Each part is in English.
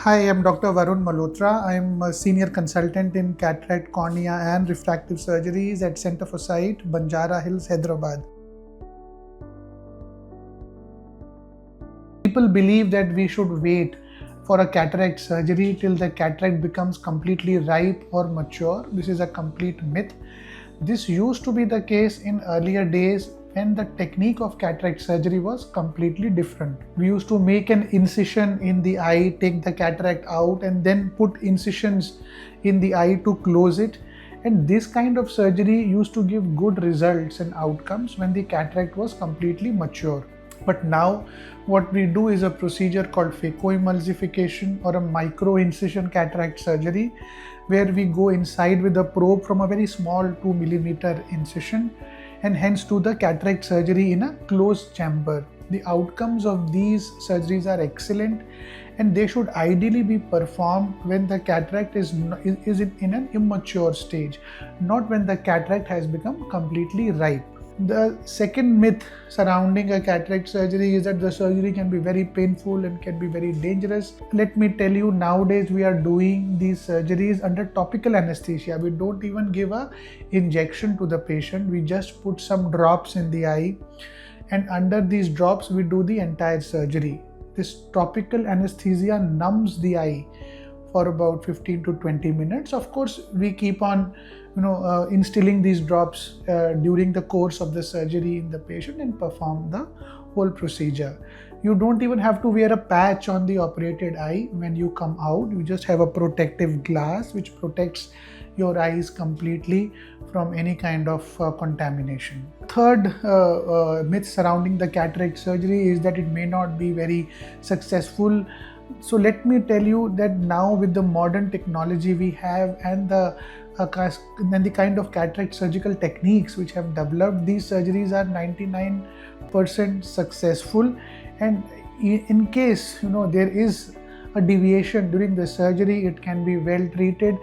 Hi, I'm Dr. Varun Malhotra. I'm a senior consultant in Cataract, Cornea and Refractive Surgeries at Center for Sight, Banjara Hills, Hyderabad. People believe that we should wait for a cataract surgery till the cataract becomes completely ripe or mature. This is a complete myth. This used to be the case in earlier days when the technique of cataract surgery was completely different. We used to make an incision in the eye, take the cataract out, and then put incisions in the eye to close it. And this kind of surgery used to give good results and outcomes when the cataract was completely mature. But now what we do is a procedure called phacoemulsification or a micro-incision cataract surgery, where we go inside with a probe from a very small 2 mm incision and hence do the cataract surgery in a closed chamber. The outcomes of these surgeries are excellent, and they should ideally be performed when the cataract is in an immature stage, not when the cataract has become completely ripe. The second myth surrounding a cataract surgery is that the surgery can be very painful and can be very dangerous. Let me tell you, nowadays we are doing these surgeries under topical anesthesia. We don't even give a injection to the patient. We just put some drops in the eye, and under these drops we do the entire surgery. This topical anesthesia numbs the eye for about 15 to 20 minutes. Of course, we keep on instilling these drops during the course of the surgery in the patient and perform the whole procedure. You don't even have to wear a patch on the operated eye when you come out. You just have a protective glass which protects your eyes completely from any kind of contamination. Third myth surrounding the cataract surgery is that it may not be very successful. So let me tell you that now with the modern technology we have and the kind of cataract surgical techniques which have developed, these surgeries are 99% successful. And in case there is a deviation during the surgery, it can be well treated.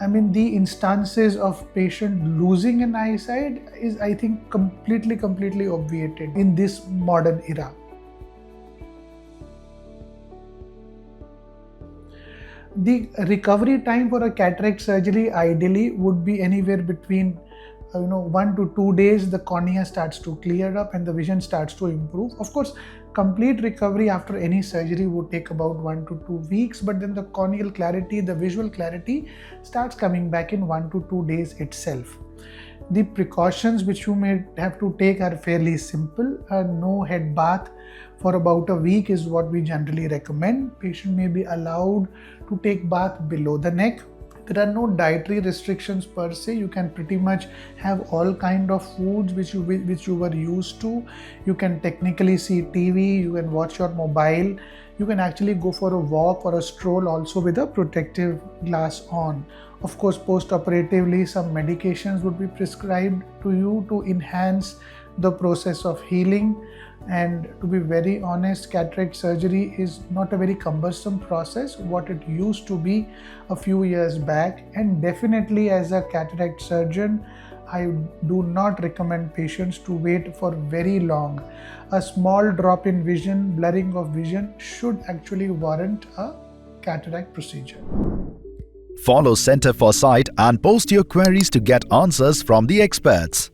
I mean, the instances of patient losing an eyesight is, I think, completely obviated in this modern era. The recovery time for a cataract surgery ideally would be anywhere between 1 to 2 days. The cornea starts to clear up and the vision starts to improve. Of course, complete recovery after any surgery would take about 1 to 2 weeks, but then the corneal clarity, the visual clarity starts coming back in 1 to 2 days itself. The precautions which you may have to take are fairly simple. No head bath for about a week is what we generally recommend. Patient may be allowed to take bath below the neck. There are no dietary restrictions per se. You can pretty much have all kind of foods which you were used to. You can technically see TV, you can watch your mobile, you can actually go for a walk or a stroll also with a protective glass on. Of course, post-operatively some medications would be prescribed to you to enhance the process of healing. And to be very honest, cataract surgery is not a very cumbersome process what it used to be a few years back. And definitely as a cataract surgeon, I do not recommend patients to wait for very long. A small drop in vision, blurring of vision should actually warrant a cataract procedure. Follow Center for Sight and post your queries to get answers from the experts.